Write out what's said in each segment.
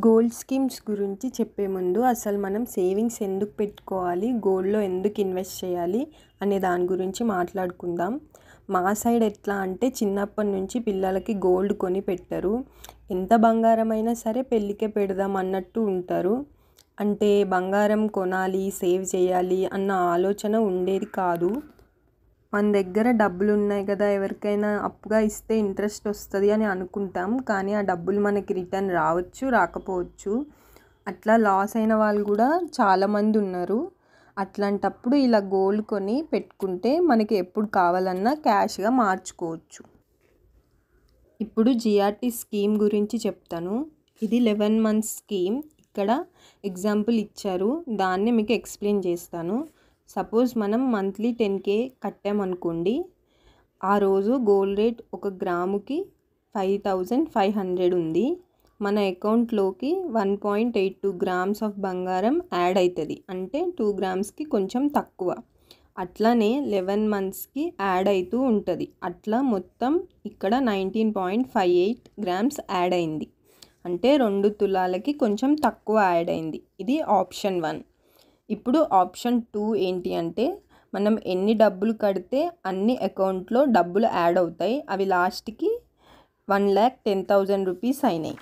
Gold schemes గురించి చెప్పే ముందు అసలు మనం సేవింగ్స్ ఎందుకు పెట్టుకోవాలి, గోల్డ్లో ఎందుకు ఇన్వెస్ట్ చేయాలి అనే దాని గురించి మాట్లాడుకుందాం. మా సైడ్ ఎట్లా అంటే చిన్నప్పటి నుంచి పిల్లలకి గోల్డ్ కొని పెట్టరు. ఎంత బంగారం అయినా సరే పెళ్ళికే పెడదాం అన్నట్టు ఉంటారు. అంటే బంగారం కొనాలి, సేవ్ చేయాలి అన్న ఆలోచన ఉండేది కాదు. మన దగ్గర డబ్బులు ఉన్నాయి కదా, ఎవరికైనా అప్పుగా ఇస్తే ఇంట్రెస్ట్ వస్తుంది అని అనుకుంటాం. కానీ ఆ డబ్బులు మనకి రిటర్న్ రావచ్చు, రాకపోవచ్చు. అట్లా లాస్ అయిన వాళ్ళు కూడా చాలామంది ఉన్నారు. అట్లాంటప్పుడు ఇలా గోల్డ్ కొని పెట్టుకుంటే మనకి ఎప్పుడు కావాలన్నా క్యాష్గా మార్చుకోవచ్చు. ఇప్పుడు జిఆర్టీ స్కీమ్ గురించి చెప్తాను. ఇది 11 months స్కీమ్. ఇక్కడ ఎగ్జాంపుల్ ఇచ్చారు, దాన్ని మీకు ఎక్స్ప్లెయిన్ చేస్తాను. సపోజ్ మనం మంత్లీ 10K కట్టామనుకోండి. ఆ రోజు గోల్డ్ రేట్ 1 గ్రాముకి 5500 ఉంది. మన అకౌంట్లోకి 1.82 grams ఆఫ్ బంగారం యాడ్ అవుతుంది. అంటే 2 grams కొంచెం తక్కువ. అట్లానే 11 monthsకి యాడ్ అవుతూ ఉంటుంది. అట్లా మొత్తం ఇక్కడ 19.58 grams యాడ్ అయింది. అంటే 2 తులాలకి కొంచెం తక్కువ యాడ్ అయింది. ఇది ఆప్షన్ 1. ఇప్పుడు ఆప్షన్ 2 ఏంటి అంటే, మనం ఎన్ని డబ్బులు కడితే అన్ని అకౌంట్లో డబ్బులు యాడ్ అవుతాయి. అవి లాస్ట్కి 1,10,000 రూపీస్ అయినాయి.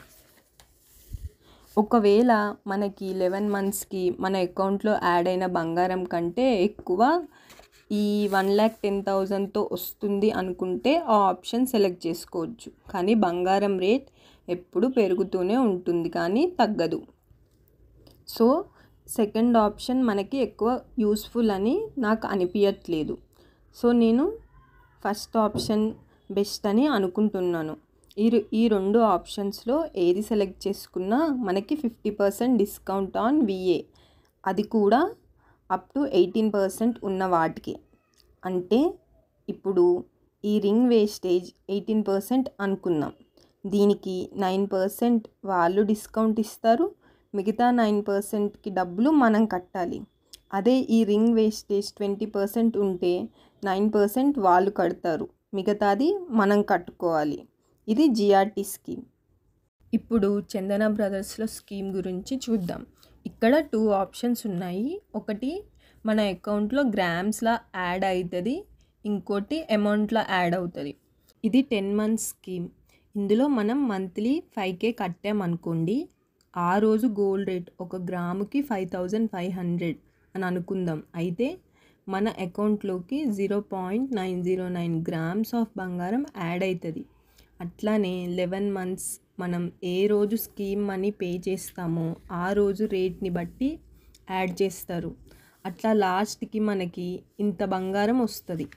ఒకవేళ మనకి 11 monthsకి మన అకౌంట్లో యాడ్ అయిన బంగారం కంటే ఎక్కువ ఈ 1,10,000తో వస్తుంది అనుకుంటే ఆ ఆప్షన్ సెలెక్ట్ చేసుకోవచ్చు. కానీ బంగారం రేట్ ఎప్పుడు పెరుగుతూనే ఉంటుంది, కానీ తగ్గదు. సో సెకండ్ ఆప్షన్ మనకి ఎక్కువ యూస్ఫుల్ అని నాకు అనిపించట్లేదు. సో నేను ఫస్ట్ ఆప్షన్ బెస్ట్ అని అనుకుంటున్నాను. ఈ 2 ఆప్షన్స్లో ఏది సెలెక్ట్ చేసుకున్నా మనకి 50% డిస్కౌంట్ ఆన్ VA, అది కూడా అప్ టు 18% ఉన్న వాటికి. అంటే ఇప్పుడు ఈ రింగ్ వేస్టేజ్ 18% అనుకుందాం. దీనికి 9% వాళ్ళు డిస్కౌంట్ ఇస్తారు, మిగతా 9%కి డబ్బులు మనం కట్టాలి. అదే ఈ రింగ్ వేస్టేజ్ 20% ఉంటే 9% వాళ్ళు కడతారు, మిగతాది మనం కట్టుకోవాలి. ఇది జిఆర్టీ స్కీమ్. ఇప్పుడు చందన బ్రదర్స్లో స్కీమ్ గురించి చూద్దాం. ఇక్కడ 2 ఆప్షన్స్ ఉన్నాయి. ఒకటి మన అకౌంట్లో గ్రామ్స్లా యాడ్ అవుతుంది, ఇంకోటి అమౌంట్లో యాడ్ అవుతుంది. ఇది 10 months స్కీమ్. ఇందులో మనం మంత్లీ 5K కట్టామనుకోండి. ఆ రోజు గోల్డ్ రేట్ 1 గ్రాముకి 5500 అని అనుకుందాం. అయితే మన అకౌంట్లోకి 0.909 grams ఆఫ్ బంగారం యాడ్ అవుతుంది. అట్లానే 11 months మనం ఏ రోజు స్కీమ్ మనీ పే చేస్తామో ఆ రోజు రేట్ని బట్టి యాడ్ చేస్తారు. అట్లా లాస్ట్కి మనకి ఇంత బంగారం వస్తుంది.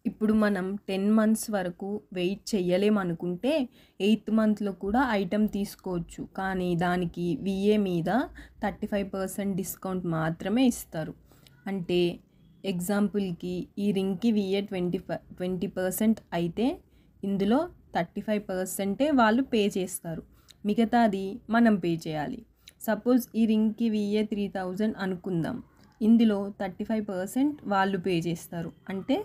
ఇప్పుడు మనం 10 months వరకు వెయిట్ చెయ్యలేమనుకుంటే 8th monthలో కూడా ఐటెం తీసుకోవచ్చు. కానీ దానికి VA మీద 35% డిస్కౌంట్ మాత్రమే ఇస్తారు. అంటే ఎగ్జాంపుల్కి ఈ రింగ్కి VA 20% అయితే ఇందులో 35% వాళ్ళు పే చేస్తారు, మిగతాది మనం పే చేయాలి. సపోజ్ ఈ రింగ్కి VA 3000 అనుకుందాం. ఇందులో 35% వాళ్ళు పే చేస్తారు. అంటే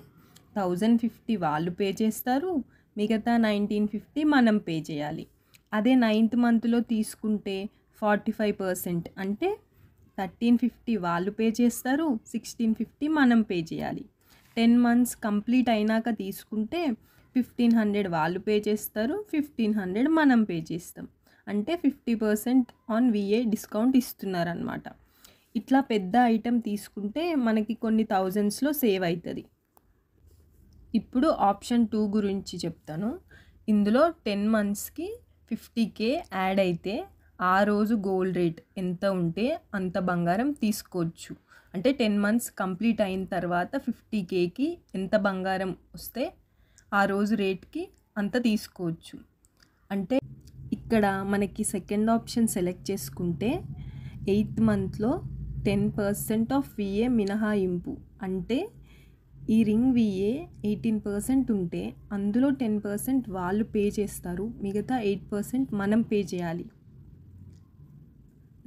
1050 వాళ్ళు పే చేస్తారు, మిగతా 1950 మనం పే చేయాలి. అదే 9th monthలో తీసుకుంటే 45%, అంటే 1350 వాళ్ళు పే చేస్తారు, 1650 మనం పే చేయాలి. 10 months కంప్లీట్ అయినాక తీసుకుంటే 1500 వాళ్ళు పే చేస్తారు, 1500 మనం పే చేస్తాం. అంటే 50% ఆన్ VA డిస్కౌంట్ ఇస్తున్నారనమాట. ఇట్లా పెద్ద ఐటెం తీసుకుంటే మనకి కొన్ని థౌజండ్స్లో సేవ్ అవుతుంది. ఇప్పుడు ఆప్షన్ 2 గురించి చెప్తాను. ఇందులో 10 monthsకి 50K యాడ్ అయితే ఆ రోజు గోల్డ్ రేట్ ఎంత ఉంటే అంత బంగారం తీసుకోవచ్చు. అంటే 10 months కంప్లీట్ అయిన తర్వాత 50Kకి ఎంత బంగారం వస్తే ఆ రోజు రేట్కి అంత తీసుకోవచ్చు. అంటే ఇక్కడ మనకి సెకండ్ ఆప్షన్ సెలెక్ట్ చేసుకుంటే 8th monthలో 10% ఆఫ్ VA మినహాయింపు. అంటే ఈ రింగ్ VA 18% ఉంటే అందులో 10% వాళ్ళు పే చేస్తారు, మిగతా 8% మనం పే చేయాలి.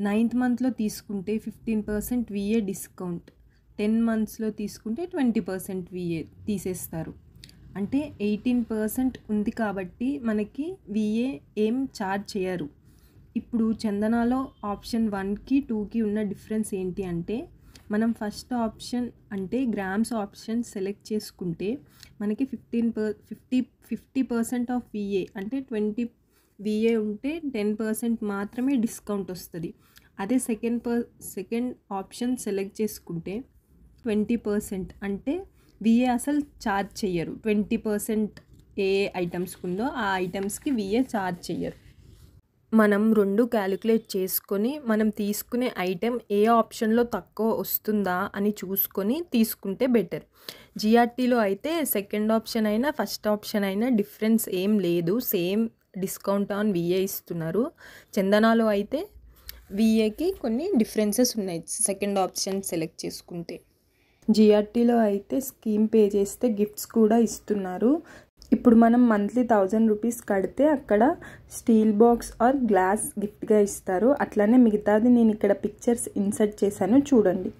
9th monthలో తీసుకుంటే 15% VA డిస్కౌంట్, 10 monthsలో తీసుకుంటే 20% VA తీసేస్తారు. అంటే 18% ఉంది కాబట్టి మనకి VA ఏం ఛార్జ్ చేయరు. ఇప్పుడు చందనాలో ఆప్షన్ 1కి 2కి ఉన్న డిఫరెన్స్ ఏంటి అంటే, మనం ఫస్ట్ ఆప్షన్ అంటే గ్రామ్స్ ఆప్షన్ సెలెక్ట్ చేసుకుంటే మనకి 50% ఆఫ్ విఏ అంటే 20 విఏ ఉంటే 10% మాత్రమే డిస్కౌంట్ వస్తుంది. అదే సెకండ్ ఆప్షన్ సెలెక్ట్ చేసుకుంటే 20% అంటే విఏ అసలు ఛార్జ్ చెయ్యరు. 20% ఏ ఐటమ్స్కి ఉందో ఆ ఐటమ్స్కి విఏ ఛార్జ్ చెయ్యరు. మనం 2 క్యాలిక్యులేట్ చేసుకొని మనం తీసుకునే ఐటెం ఏ ఆప్షన్లో తక్కువ వస్తుందా అని చూసుకొని తీసుకుంటే బెటర్. జిఆర్టీలో అయితే సెకండ్ ఆప్షన్ అయినా ఫస్ట్ ఆప్షన్ అయినా డిఫరెన్స్ ఏం లేదు, సేమ్ డిస్కౌంట్ ఆన్ విఏ ఇస్తున్నారు. చందనాలో అయితే విఏకి కొన్ని డిఫరెన్సెస్ ఉన్నాయి సెకండ్ ఆప్షన్ సెలెక్ట్ చేసుకుంటే. జిఆర్టీలో అయితే స్కీమ్ పే చేస్తే గిఫ్ట్స్ కూడా ఇస్తున్నారు. ఇప్పుడు మనం మంత్లీ 1000 రూపీస్ కడితే అక్కడ స్టీల్ బాక్స్ ఆర్ గ్లాస్ గిఫ్ట్గా ఇస్తారు. అట్లానే మిగతాది నేను ఇక్కడ పిక్చర్స్ ఇన్సర్ట్ చేశాను చూడండి.